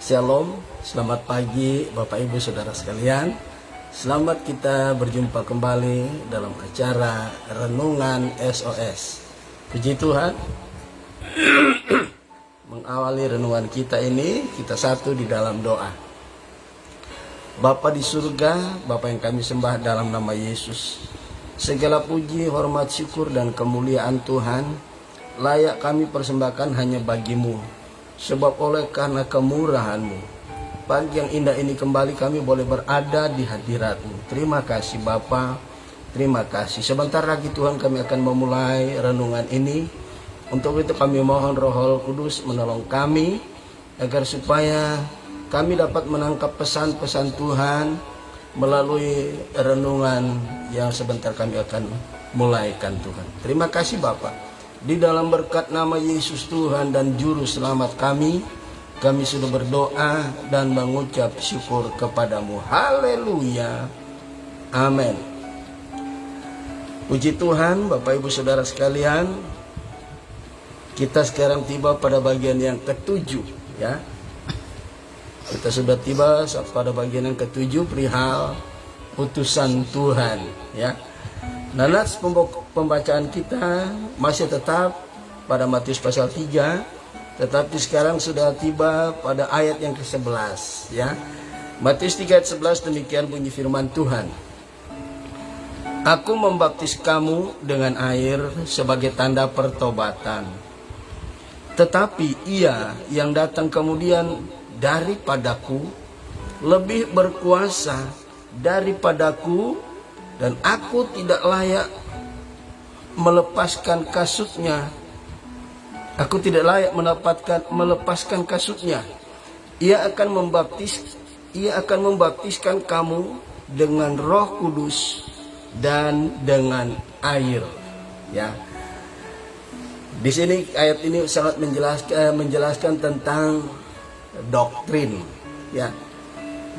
Shalom, selamat pagi Bapak Ibu Saudara sekalian. Selamat kita berjumpa kembali dalam acara Renungan SOS. Puji Tuhan, mengawali renungan kita ini, kita satu di dalam doa. Bapa di surga, Bapa yang kami sembah dalam nama Yesus, segala puji, hormat, syukur, dan kemuliaan Tuhan layak kami persembahkan hanya bagimu. Sebab oleh karena kemurahan-Mu, pagi yang indah ini kembali kami boleh berada di hadirat-Mu. Terima kasih Bapa, terima kasih. Sebentar lagi Tuhan kami akan memulai renungan ini. Untuk itu kami mohon Roh Kudus menolong kami, agar supaya kami dapat menangkap pesan-pesan Tuhan melalui renungan yang sebentar kami akan mulaikan Tuhan. Terima kasih Bapa. Di dalam berkat nama Yesus Tuhan dan Juru Selamat kami sudah berdoa dan mengucap syukur kepadamu. Haleluya. Amin. Puji Tuhan, Bapak Ibu Saudara sekalian. Kita sekarang tiba pada bagian yang ketujuh, ya. Kita sudah tiba pada bagian yang ketujuh, perihal utusan Tuhan, ya. Nah, nats pembacaan kita masih tetap pada Matius pasal 3, tetapi sekarang sudah tiba pada ayat yang ke-11, ya. Matius 3 ayat 11, demikian bunyi firman Tuhan. Aku membaptis kamu dengan air sebagai tanda pertobatan. Tetapi ia yang datang kemudian daripadaku lebih berkuasa daripadaku, dan aku tidak layak melepaskan kasutnya. Aku tidak layak melepaskan kasutnya. Ia akan membaptiskan kamu dengan Roh Kudus dan dengan air. Ya. Di sini ayat ini sangat menjelaskan tentang doktrin. Ya.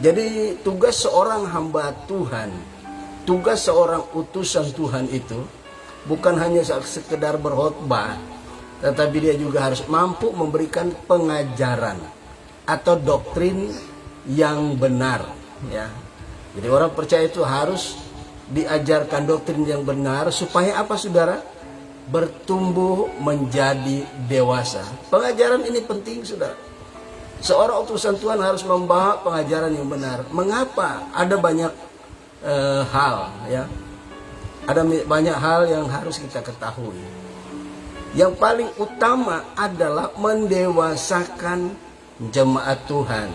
Jadi tugas seorang hamba Tuhan, tugas seorang utusan Tuhan itu bukan hanya sekedar berkhotbah, tetapi dia juga harus mampu memberikan pengajaran atau doktrin yang benar, ya. Jadi orang percaya itu harus diajarkan doktrin yang benar supaya apa, Saudara? Bertumbuh menjadi dewasa. Pengajaran ini penting, Saudara. Seorang utusan Tuhan harus membawa pengajaran yang benar. Mengapa? Ada banyak hal, ya. Ada banyak hal yang harus kita ketahui. Yang paling utama adalah mendewasakan jemaat Tuhan,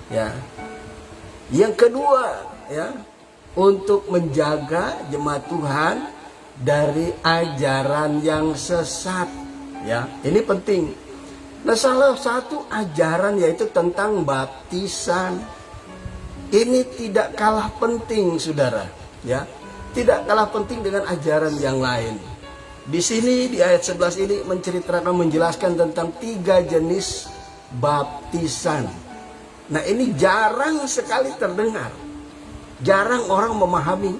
ya. Yang kedua, ya, untuk menjaga jemaat Tuhan dari ajaran yang sesat, ya. Ini penting. Nah, salah satu ajaran yaitu tentang baptisan. Ini tidak kalah penting, Saudara, ya. Tidak kalah penting dengan ajaran yang lain. Di sini di ayat 11 ini menjelaskan tentang 3 jenis baptisan. Nah, ini jarang sekali terdengar. Jarang orang memahami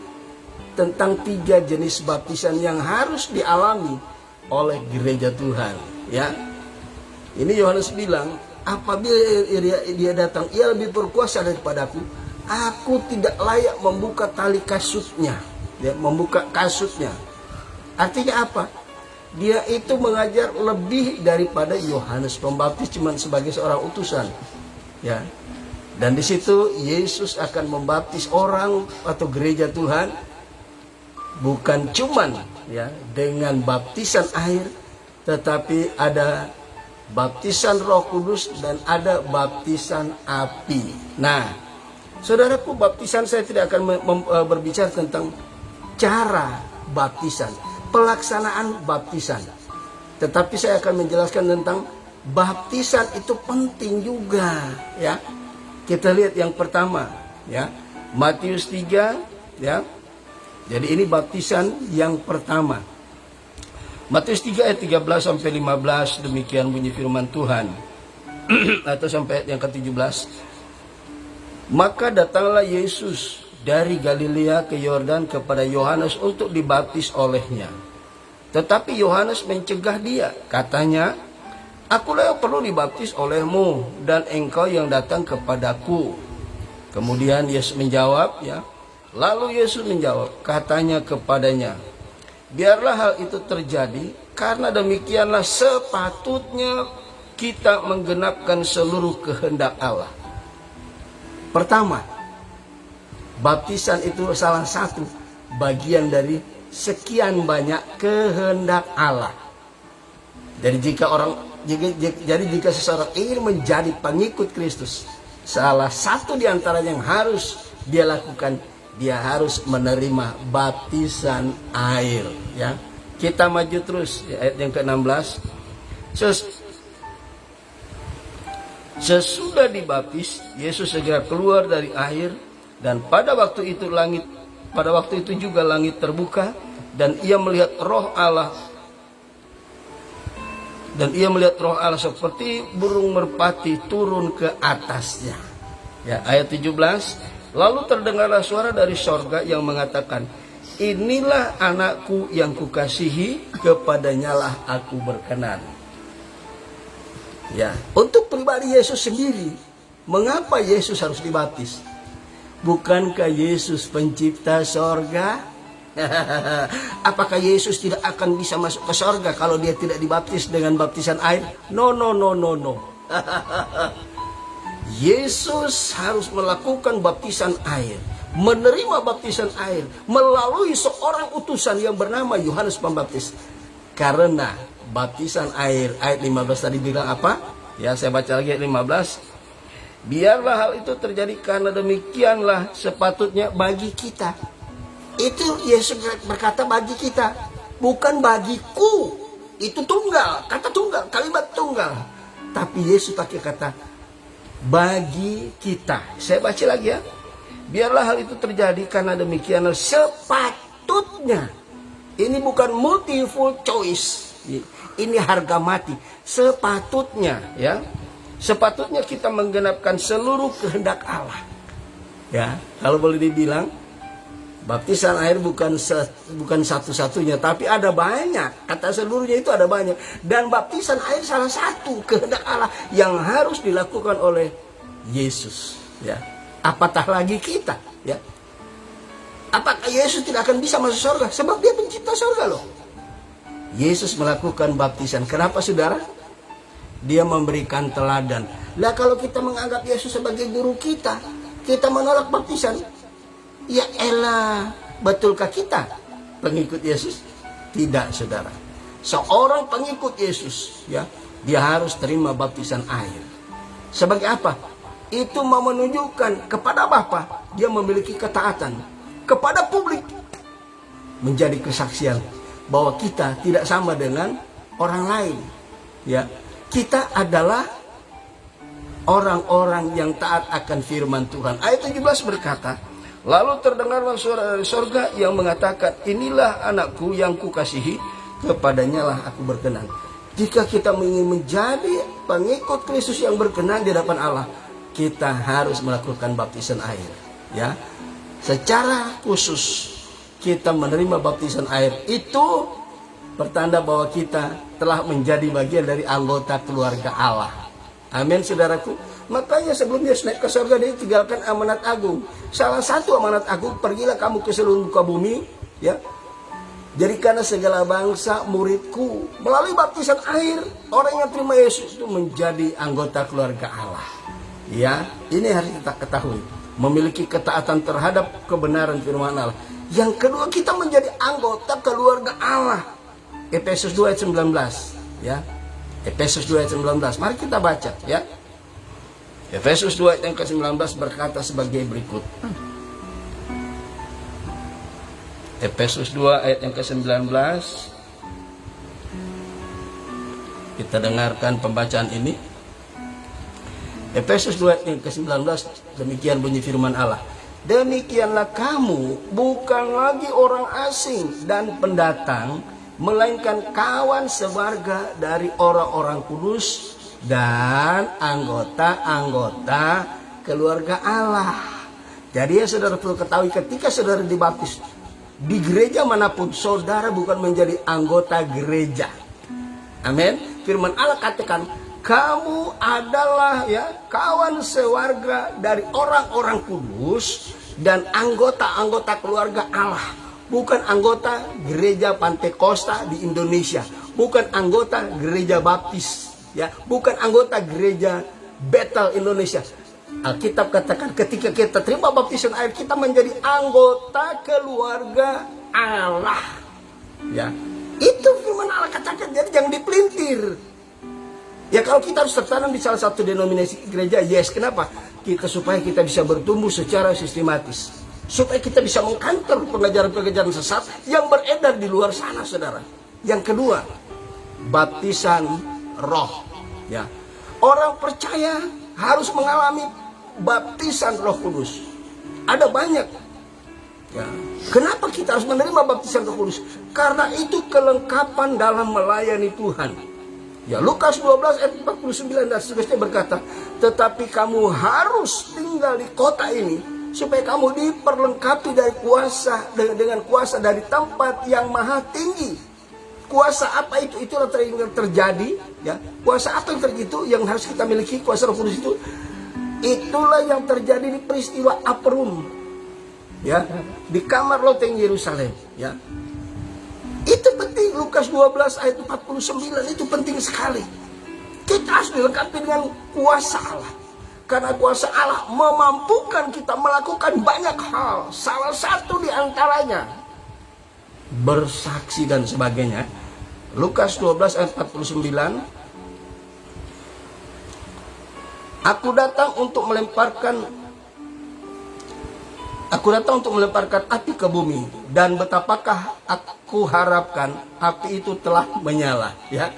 tentang 3 jenis baptisan yang harus dialami oleh gereja Tuhan, ya. Ini Yohanes bilang, apabila dia datang, ia lebih berkuasa daripadaku. Aku tidak layak membuka tali kasutnya, ya, membuka kasutnya. Artinya apa? Dia itu mengajar lebih daripada Yohanes Pembaptis cuma sebagai seorang utusan, ya. Dan di situ Yesus akan membaptis orang atau gereja Tuhan bukan cuman, ya, dengan baptisan air, tetapi ada baptisan Roh Kudus dan ada baptisan api. Nah, saudaraku, baptisan saya tidak akan berbicara tentang cara baptisan, pelaksanaan baptisan. Tetapi saya akan menjelaskan tentang baptisan itu penting juga, ya. Kita lihat yang pertama, ya. Matius 3, ya. Jadi ini baptisan yang pertama. Matius 3 ayat 13 sampai 15, demikian bunyi firman Tuhan. Atau sampai ayat yang ke-17. Maka datanglah Yesus dari Galilea ke Yordan kepada Yohanes untuk dibaptis olehnya. Tetapi Yohanes mencegah dia, katanya, Akulah yang perlu dibaptis olehmu dan engkau yang datang kepadaku. Kemudian Yesus menjawab, ya. Lalu Yesus menjawab, katanya kepadanya, biarlah hal itu terjadi, karena demikianlah sepatutnya kita menggenapkan seluruh kehendak Allah. Pertama, baptisan itu salah satu bagian dari sekian banyak kehendak Allah. Jadi jika seseorang ingin menjadi pengikut Kristus, salah satu di antara yang harus dia lakukan, dia harus menerima baptisan air, ya. Kita maju terus di ayat yang ke-16. Sesudah dibaptis, Yesus segera keluar dari air, dan pada waktu itu juga langit terbuka, dan ia melihat Roh Allah seperti burung merpati turun ke atasnya. Ya, ayat 17. Lalu terdengarlah suara dari sorga yang mengatakan, inilah anakku yang kukasihi, kepadanyalah aku berkenan. Ya, untuk pribadi Yesus sendiri, mengapa Yesus harus dibaptis? Bukankah Yesus pencipta sorga? Apakah Yesus tidak akan bisa masuk ke sorga kalau dia tidak dibaptis dengan baptisan air? No. Yesus harus melakukan baptisan air, menerima baptisan air melalui seorang utusan yang bernama Yohanes Pembaptis. Karena baptisan air, ayat 15 tadi bilang apa? Ya, saya baca lagi ayat 15. Biarlah hal itu terjadi, karena demikianlah sepatutnya bagi kita. Itu Yesus berkata bagi kita, bukan bagiku. Itu tunggal, kata tunggal, kalimat tunggal. Tapi Yesus pakai kata bagi kita. Saya baca lagi, ya. Biarlah hal itu terjadi, karena demikianlah sepatutnya. Ini bukan multiple choice. Ini harga mati. Sepatutnya, ya. Sepatutnya kita menggenapkan seluruh kehendak Allah. Ya, kalau boleh dibilang, baptisan air bukan satu-satunya, tapi ada banyak. Kata seluruhnya itu ada banyak. Dan baptisan air salah satu kehendak Allah yang harus dilakukan oleh Yesus. Ya, apatah lagi kita. Ya, apakah Yesus tidak akan bisa masuk surga? Sebab dia pencipta surga loh. Yesus melakukan baptisan. Kenapa, saudara? Dia memberikan teladan. Lah kalau kita menganggap Yesus sebagai guru kita menolak baptisan. Ya elah, betulkah kita pengikut Yesus? Tidak, saudara. Seorang pengikut Yesus, ya, dia harus terima baptisan air. Sebagai apa? Itu mau menunjukkan kepada Bapa, dia memiliki ketaatan. Kepada publik, menjadi kesaksian bahwa kita tidak sama dengan orang lain. Ya, kita adalah orang-orang yang taat akan firman Tuhan. Ayat 17 berkata, lalu terdengarlah suara dari sorga yang mengatakan, inilah anakku yang kukasihi, kepadanyalah aku berkenan. Jika kita ingin menjadi pengikut Kristus yang berkenan di hadapan Allah, kita harus melakukan baptisan air. Ya, secara khusus kita menerima baptisan air itu pertanda bahwa kita telah menjadi bagian dari anggota keluarga Allah. Amin, saudaraku. Makanya sebelum Yesus naik ke surga, dia tinggalkan amanat agung. Salah satu amanat agung, pergilah kamu ke seluruh muka bumi, ya. Jadikanlah segala bangsa muridku. Melalui baptisan air, orang yang terima Yesus itu menjadi anggota keluarga Allah. Ya, ini harus kita ketahui. Memiliki ketaatan terhadap kebenaran firman Allah. Yang kedua, kita menjadi anggota keluarga Allah. Efesus 2 ayat 19, ya. Efesus 2 ayat 19. Mari kita baca, ya. Efesus 2 ayat yang ke-19 berkata sebagai berikut. Efesus 2 ayat yang ke-19. Kita dengarkan pembacaan ini. Efesus 2 ayat yang ke-19, demikian bunyi firman Allah. Demikianlah kamu bukan lagi orang asing dan pendatang, melainkan kawan sewarga dari orang-orang kudus dan anggota-anggota keluarga Allah. Jadi ya saudara perlu ketahui, ketika saudara dibaptis di gereja manapun, saudara bukan menjadi anggota gereja. Amin. firman Allah katakan, kamu adalah ya kawan sewarga dari orang-orang kudus dan anggota-anggota keluarga Allah, bukan anggota gereja Pantekosta di Indonesia, bukan anggota gereja Baptis, ya, bukan anggota gereja Bethel Indonesia. Alkitab katakan ketika kita terima baptisan air, kita menjadi anggota keluarga Allah. Ya, itu firman Allah katakan. Jadi jangan dipelintir. Ya, kalau kita harus tertanam di salah satu denominasi gereja, yes. Kenapa? Supaya kita bisa bertumbuh secara sistematis, supaya kita bisa mengkantor pengajaran-pengajaran sesat yang beredar di luar sana, saudara. Yang kedua, baptisan roh. Ya, orang percaya harus mengalami baptisan Roh Kudus. Ada banyak. Ya. Kenapa kita harus menerima baptisan Roh Kudus? Karena itu kelengkapan dalam melayani Tuhan. Ya, Lukas 12 ayat 49 dan seterusnya berkata, tetapi kamu harus tinggal di kota ini supaya kamu diperlengkapi dari kuasa dengan kuasa dari tempat yang maha tinggi. Kuasa apa itu? Itulah yang terjadi. Ya, kuasa apa yang terjadi itu yang harus kita miliki? Kuasa Roh Kudus itu. Itulah yang terjadi di peristiwa Upper Room, ya, di kamar loteng Yerusalem, ya. Itu penting. Lukas 12 ayat 49 itu penting sekali. Kita harus dilengkapi dengan kuasa Allah, karena kuasa Allah memampukan kita melakukan banyak hal. Salah satu di antaranya bersaksi dan sebagainya. Lukas 12 ayat 49. Aku datang untuk melemparkan api ke bumi, dan betapakah aku harapkan api itu telah menyala. Ya,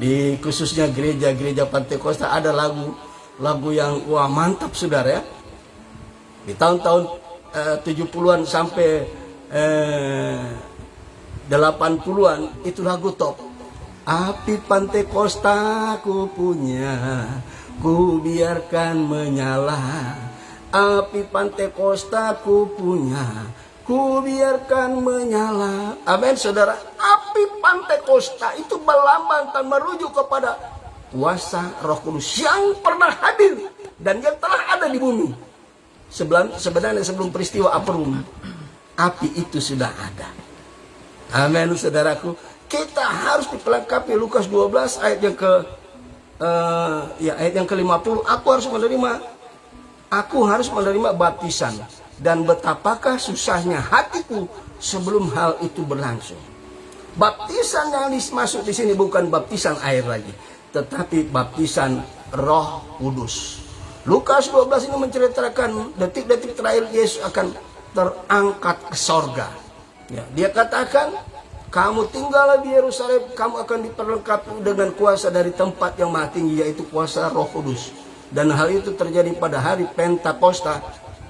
di khususnya gereja-gereja Pantekosta ada lagu yang wah mantap, saudara, ya. Di tahun-tahun 70-an sampai 80-an itu lagu top. Api Pantekosta ku punya, ku biarkan menyala. Api Pantekosta ku punya, ku biarkan menyala. Amin, saudara. Api Pantekosta itu berlambang dan merujuk kepada kuasa Roh Kudus yang pernah hadir dan yang telah ada di bumi. Sebenarnya sebelum peristiwa Upper Room, api itu sudah ada. Amin, saudaraku. Kita harus diperlengkapi. Lukas 12 ayat yang ke-50. Aku harus menerima baptisan, dan betapakah susahnya hatiku sebelum hal itu berlangsung. Baptisan yang dimaksud di sini bukan baptisan air lagi, tetapi baptisan Roh Kudus. Lukas 12 ini menceritakan detik-detik terakhir Yesus akan terangkat ke sorga. Ya, dia katakan, kamu tinggal di Yerusalem, kamu akan diperlengkapi dengan kuasa dari tempat yang maha tinggi, yaitu kuasa Roh Kudus. Dan hal itu terjadi pada hari Pentakosta.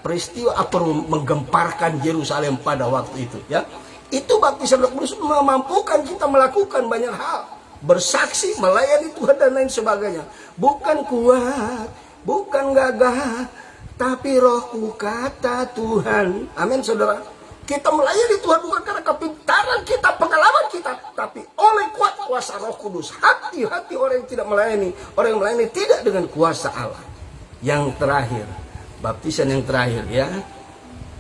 Peristiwa Upper Room menggemparkan Yerusalem pada waktu itu. Ya, itu baptisan Roh Kudus memampukan kita melakukan banyak hal, bersaksi, melayani Tuhan dan lain sebagainya. Bukan kuat, bukan gagah, tapi rohku kata Tuhan. Amin, saudara. Kita melayani Tuhan bukan karena kepintaran kita, pengalaman kita, tapi oleh kuasa Roh Kudus. Hati-hati orang yang tidak melayani. Orang yang melayani tidak dengan kuasa Allah. Yang terakhir, baptisan yang terakhir, ya.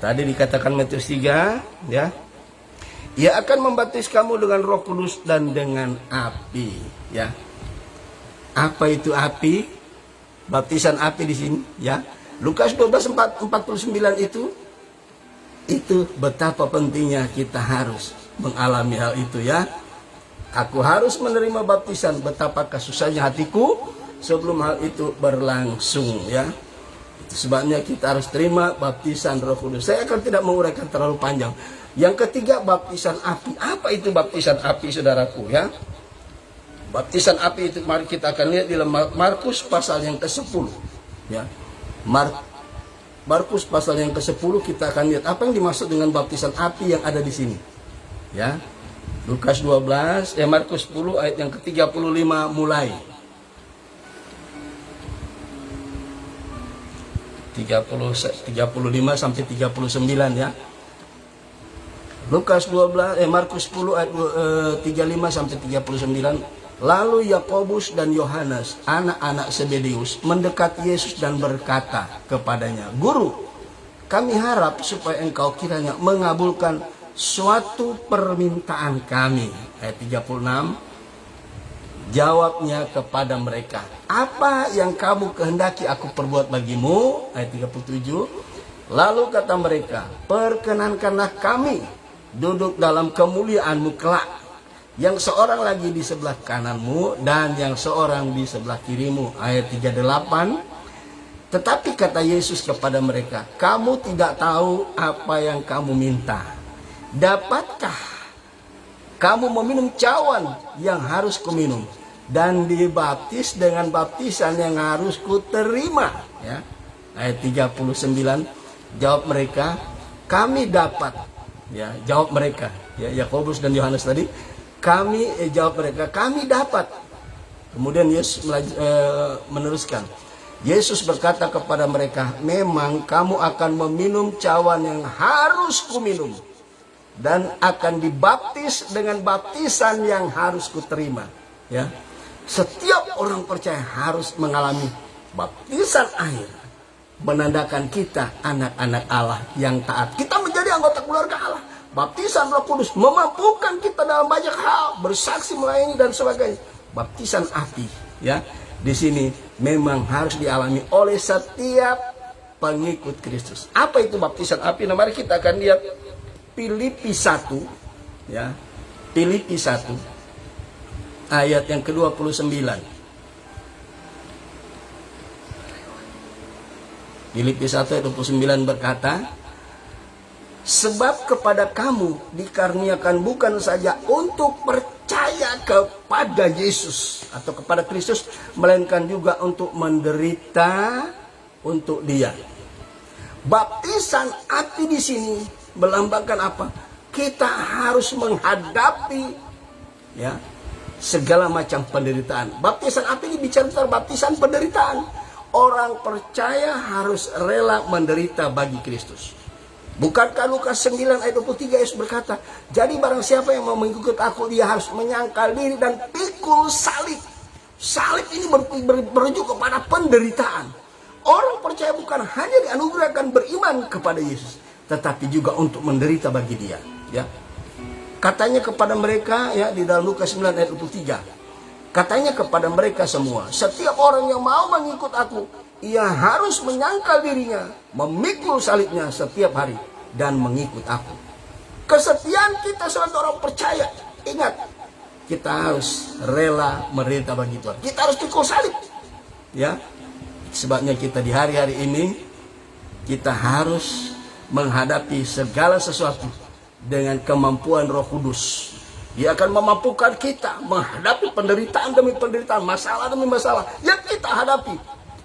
Tadi dikatakan Matius 3, ya. Ia akan membaptis kamu dengan Roh Kudus dan dengan api, ya. Apa itu api? Baptisan api di sini, ya. Lukas 12:49 itu betapa pentingnya kita harus mengalami hal itu, ya. Aku harus menerima baptisan, betapa susahnya hatiku sebelum hal itu berlangsung, ya. Itu sebabnya kita harus terima baptisan Roh Kudus. Saya akan tidak menguraikan terlalu panjang. Yang ketiga, baptisan api. Apa itu baptisan api, saudaraku, ya? Baptisan api itu mari kita akan lihat di Markus pasal yang ke-10, ya. Markus pasal yang ke-10 kita akan lihat apa yang dimaksud dengan baptisan api yang ada di sini. Ya. Markus 10 ayat yang ke-35 mulai. 35 sampai 39, ya. Markus 10 ayat 35 sampai 39. Lalu Yakobus dan Yohanes, anak-anak Zebedeus, mendekat Yesus dan berkata kepadanya, Guru, kami harap supaya engkau kiranya mengabulkan suatu permintaan kami. Ayat 36, jawabnya kepada mereka, apa yang kamu kehendaki aku perbuat bagimu? Ayat 37, lalu kata mereka, perkenankanlah kami duduk dalam kemuliaanmu kelak, yang seorang lagi di sebelah kananmu dan yang seorang di sebelah kirimu. Ayat 38, tetapi kata Yesus kepada mereka, kamu tidak tahu apa yang kamu minta. Dapatkah kamu meminum cawan yang harus kuminum dan dibaptis dengan baptisan yang harus kuterima? Ya. Ayat 39, jawab mereka, kami dapat. Ya, jawab mereka, ya, Yakobus dan Yohanes tadi, jawab mereka, kami dapat. Kemudian Yesus meneruskan, Yesus berkata kepada mereka, memang kamu akan meminum cawan yang harus kuminum dan akan dibaptis dengan baptisan yang harus kuterima. Ya, setiap orang percaya harus mengalami baptisan air, menandakan kita anak-anak Allah yang taat. Kita menjadi anggota keluarga Allah. Baptisan Roh Kudus memampukan kita dalam banyak hal, bersaksi, melayani dan sebagainya. Baptisan api, ya, di sini memang harus dialami oleh setiap pengikut Kristus. Apa itu baptisan api? Nah, mari kita akan lihat Filipi 1, ya, Filipi 1 ayat yang ke-29. Filipi 1 ayat 29 berkata, sebab kepada kamu dikaruniakan bukan saja untuk percaya kepada Yesus atau kepada Kristus, melainkan juga untuk menderita untuk Dia. Baptisan api di sini melambangkan apa? Kita harus menghadapi, ya, segala macam penderitaan. Baptisan api ini bicara tentang baptisan penderitaan. Orang percaya harus rela menderita bagi Kristus. Bukankah Lukas 9 ayat 23 Yesus berkata, jadi barang siapa yang mau mengikut aku, dia harus menyangkal diri dan pikul salib. Salib ini merujuk kepada penderitaan. Orang percaya bukan hanya dianugerahkan beriman kepada Yesus, tetapi juga untuk menderita bagi Dia. Ya, katanya kepada mereka, ya, di dalam Lukas 9 ayat 23, katanya kepada mereka semua, setiap orang yang mau mengikut aku, ia harus menyangkal dirinya, memikul salibnya setiap hari, dan mengikut aku. Kesetiaan kita sebagai orang percaya, ingat, kita harus rela menderita bagi Tuhan. Kita harus pikul salib. Ya, sebabnya kita di hari-hari ini, kita harus menghadapi segala sesuatu dengan kemampuan Roh Kudus. Dia akan memampukan kita menghadapi penderitaan demi penderitaan, masalah demi masalah yang kita hadapi.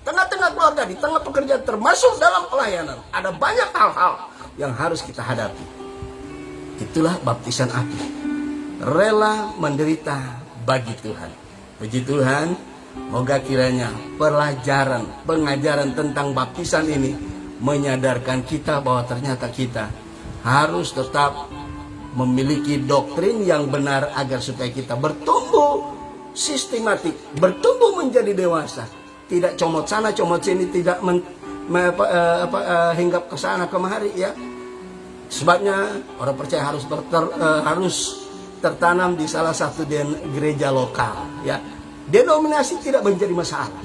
Tengah-tengah keluarga, di tengah pekerjaan, termasuk dalam pelayanan, ada banyak hal-hal yang harus kita hadapi. Itulah baptisan api. Rela menderita bagi Tuhan. Puji Tuhan, moga kiranya pengajaran tentang baptisan ini menyadarkan kita bahwa ternyata kita harus tetap memiliki doktrin yang benar agar supaya kita bertumbuh sistematik, bertumbuh menjadi dewasa. Tidak comot sana, comot sini, tidak hinggap ke sana kemari, ya. Sebabnya orang percaya harus tertanam di salah satu gereja lokal, ya. Denominasi tidak menjadi masalah.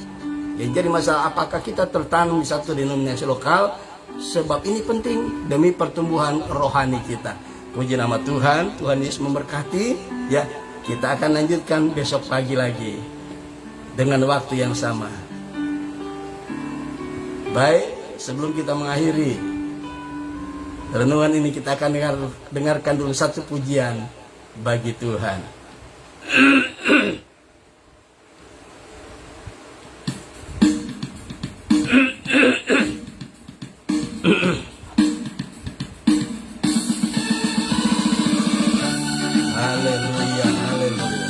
Yang jadi masalah apakah kita tertanam di satu denominasi lokal, sebab ini penting demi pertumbuhan rohani kita. Puji nama Tuhan, Tuhan Yesus memberkati, ya. Kita akan lanjutkan besok pagi lagi dengan waktu yang sama. Baik, sebelum kita mengakhiri renungan ini, kita akan dengarkan dulu satu pujian bagi Tuhan. Haleluya, haleluya.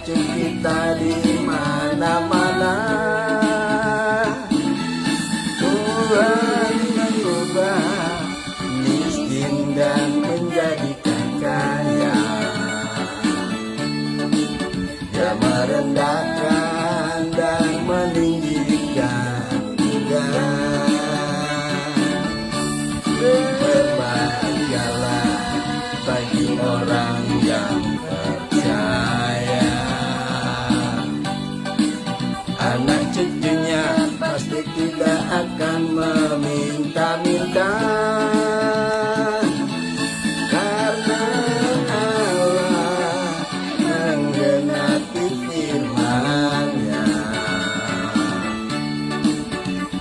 cucu kita di mana-mana. Tuhan mengubah miskin dan menjadikan kaya. Dia merendahkan dan meninggikan juga. Berbahagialah bagi orang yang percaya. Anak cucunya pasti tidak akan meminta-minta, karena Allah menggenapi firman-Nya.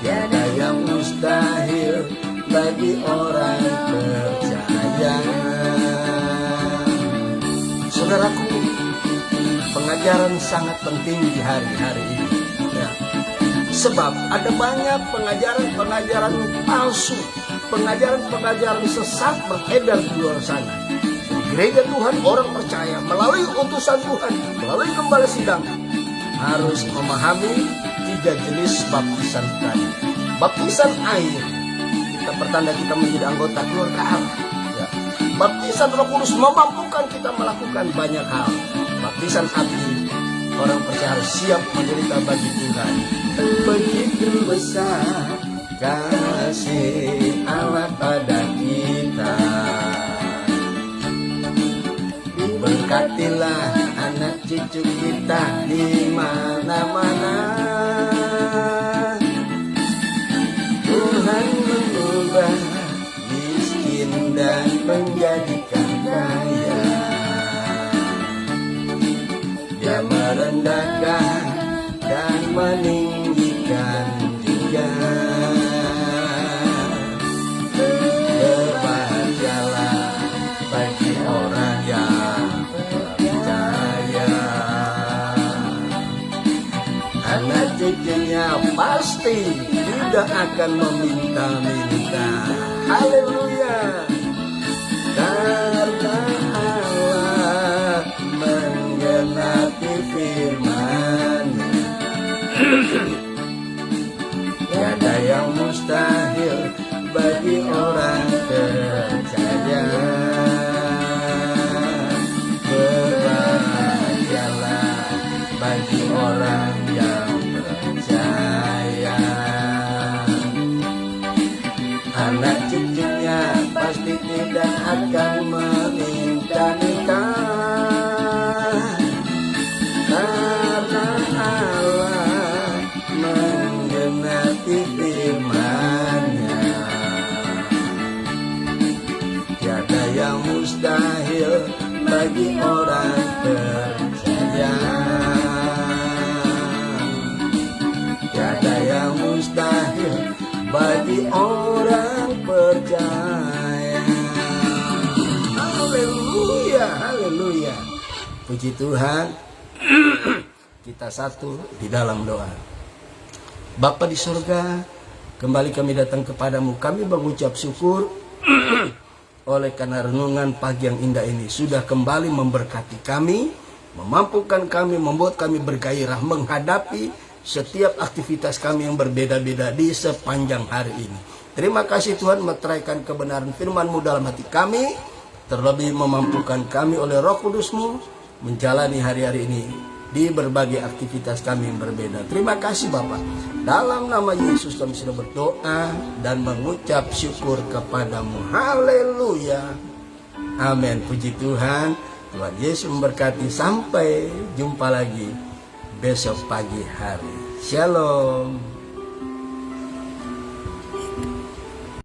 Tiada yang mustahil bagi orang percaya. Saudaraku, pengajaran sangat penting di hari-hari ini. Ya. Sebab ada banyak pengajaran-pengajaran palsu, pengajaran-pengajaran sesat beredar di luar sana. Gereja Tuhan, orang percaya melalui utusan Tuhan, melalui gembala sidang, harus memahami 3 jenis baptisan tadi. Baptisan air, kita pertanda kita menjadi anggota keluarga Allah. Ya. Baptisan Roh Kudus memampukan kita melakukan banyak hal. Baptisan api, orang percaya harus siap menderita bagi Tuhan. Begitu besar kasih Allah pada kita. Diberkatilah anak cucu kita di mana-mana. Tuhan mengubah miskin dan menjadikan kaya. Dia merendahkan dan meninggikan juga. Berbahagialah bagi orang yang percaya. Anak cucunya pasti tidak akan meminta-minta. Haleluya. Karena Allah menggenapi firman-Nya. Tiada yang mustahil bagi orang percaya. Berbahagialah bagi orang yang percaya. Anak cucunya pasti tidak akan meminta-minta, karena Allah menggenapi firman-Nya. Tiada yang mustahil bagi orang percaya. Tiada yang mustahil bagi orang percaya. Haleluya, haleluya. Puji Tuhan. Kita satu di dalam doa. Bapa di surga, kembali kami datang kepadamu. Kami mengucap syukur oleh karena renungan pagi yang indah ini sudah kembali memberkati kami, memampukan kami, membuat kami bergairah menghadapi setiap aktivitas kami yang berbeda-beda di sepanjang hari ini. Terima kasih Tuhan meteraikan kebenaran firman-Mu dalam hati kami, terlebih memampukan kami oleh Roh Kudus-Mu menjalani hari-hari ini di berbagai aktivitas kami yang berbeda. Terima kasih Bapak. Dalam nama Yesus kami sudah berdoa dan mengucap syukur kepadamu. Haleluya. Amin. Puji Tuhan. Tuhan Yesus memberkati. Sampai jumpa lagi besok pagi hari. Shalom.